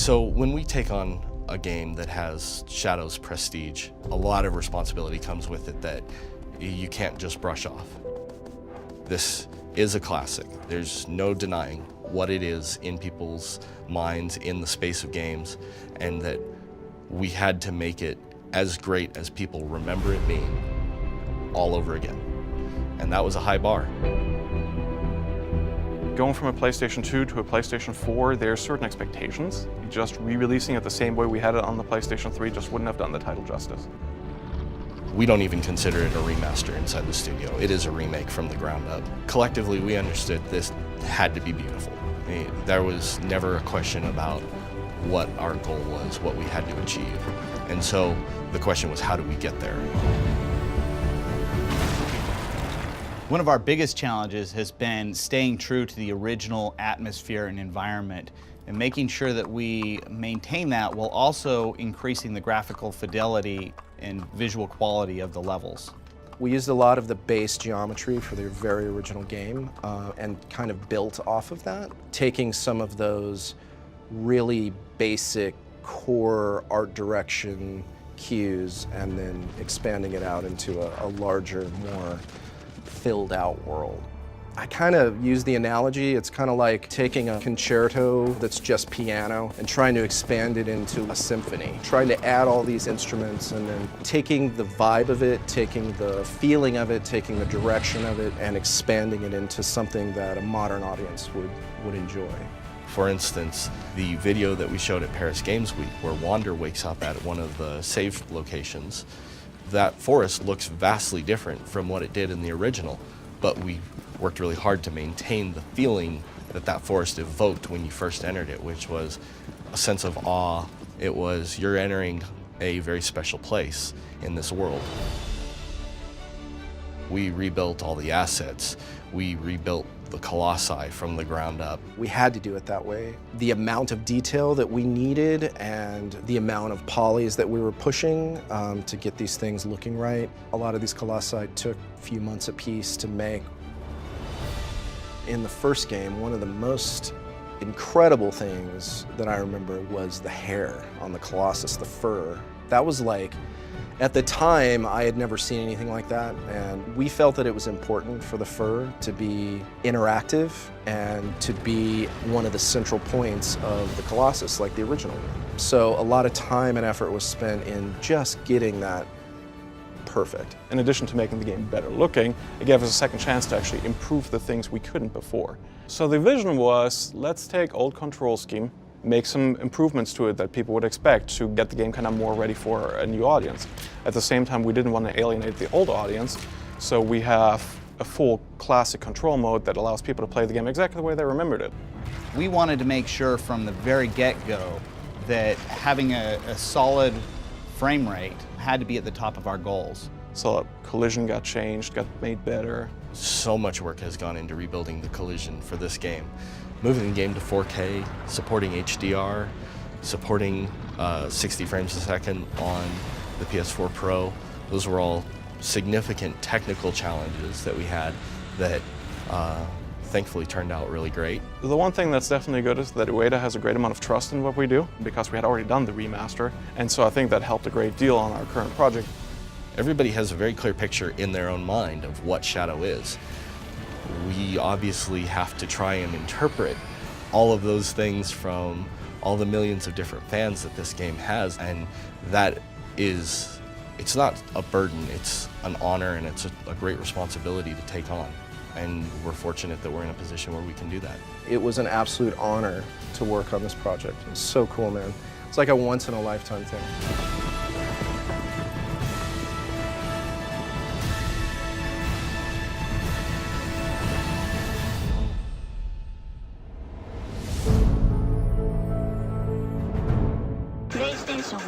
So when we take on a game that has Shadow's prestige, a lot of responsibility comes with it that you can't just brush off. This is a classic. There's no denying what it is in people's minds in the space of games, and that we had to make it as great as people remember it being all over again. And that was a high bar. Going from a PlayStation 2 to a PlayStation 4, there are certain expectations. Just re-releasing it the same way we had it on the PlayStation 3 just wouldn't have done the title justice. We don't even consider it a remaster inside the studio. It is a remake from the ground up. Collectively, we understood this had to be beautiful. There was never a question about what our goal was, what we had to achieve. And so the question was, how do we get there? One of our biggest challenges has been staying true to the original atmosphere and environment and making sure that we maintain that while also increasing the graphical fidelity and visual quality of the levels. We used a lot of the base geometry for the very original game and kind of built off of that, taking some of those really basic core art direction cues and then expanding it out into a larger, more filled out world. I kind of use the analogy, it's kind of like taking a concerto that's just piano and trying to expand it into a symphony. Trying to add all these instruments and then taking the vibe of it, taking the feeling of it, taking the direction of it, and expanding it into something that a modern audience would enjoy. For instance, the video that we showed at Paris Games Week where Wander wakes up at one of the save locations, that forest looks vastly different from what it did in the original, but we worked really hard to maintain the feeling that that forest evoked when you first entered it, which was a sense of awe. It was, you're entering a very special place in this world. We rebuilt all the assets. We rebuilt the Colossi from the ground up. We had to do it that way. The amount of detail that we needed and the amount of polys that we were pushing to get these things looking right. A lot of these Colossi took a few months apiece to make. In the first game, one of the most incredible things that I remember was the hair on the Colossus, the fur. That was like, at the time, I had never seen anything like that, and we felt that it was important for the fur to be interactive and to be one of the central points of the Colossus, like the original one. So a lot of time and effort was spent in just getting that perfect. In addition to making the game better looking, it gave us a second chance to actually improve the things we couldn't before. So the vision was, let's take old control scheme, make some improvements to it that people would expect to get the game kind of more ready for a new audience. At the same time, we didn't want to alienate the old audience, so we have a full classic control mode that allows people to play the game exactly the way they remembered it. We wanted to make sure from the very get-go that having a solid frame rate had to be at the top of our goals. So collision got changed, got made better. So much work has gone into rebuilding the collision for this game. Moving the game to 4K, supporting HDR, supporting 60 frames a second on the PS4 Pro. Those were all significant technical challenges that we had that thankfully turned out really great. The one thing that's definitely good is that Ueda has a great amount of trust in what we do because we had already done the remaster, and so I think that helped a great deal on our current project. Everybody has a very clear picture in their own mind of what Shadow is. We obviously have to try and interpret all of those things from all the millions of different fans that this game has, and that is, it's not a burden, it's an honor and it's a great responsibility to take on. And we're fortunate that we're in a position where we can do that. It was an absolute honor to work on this project. It's so cool, man. It's like a once-in-a-lifetime thing. PlayStation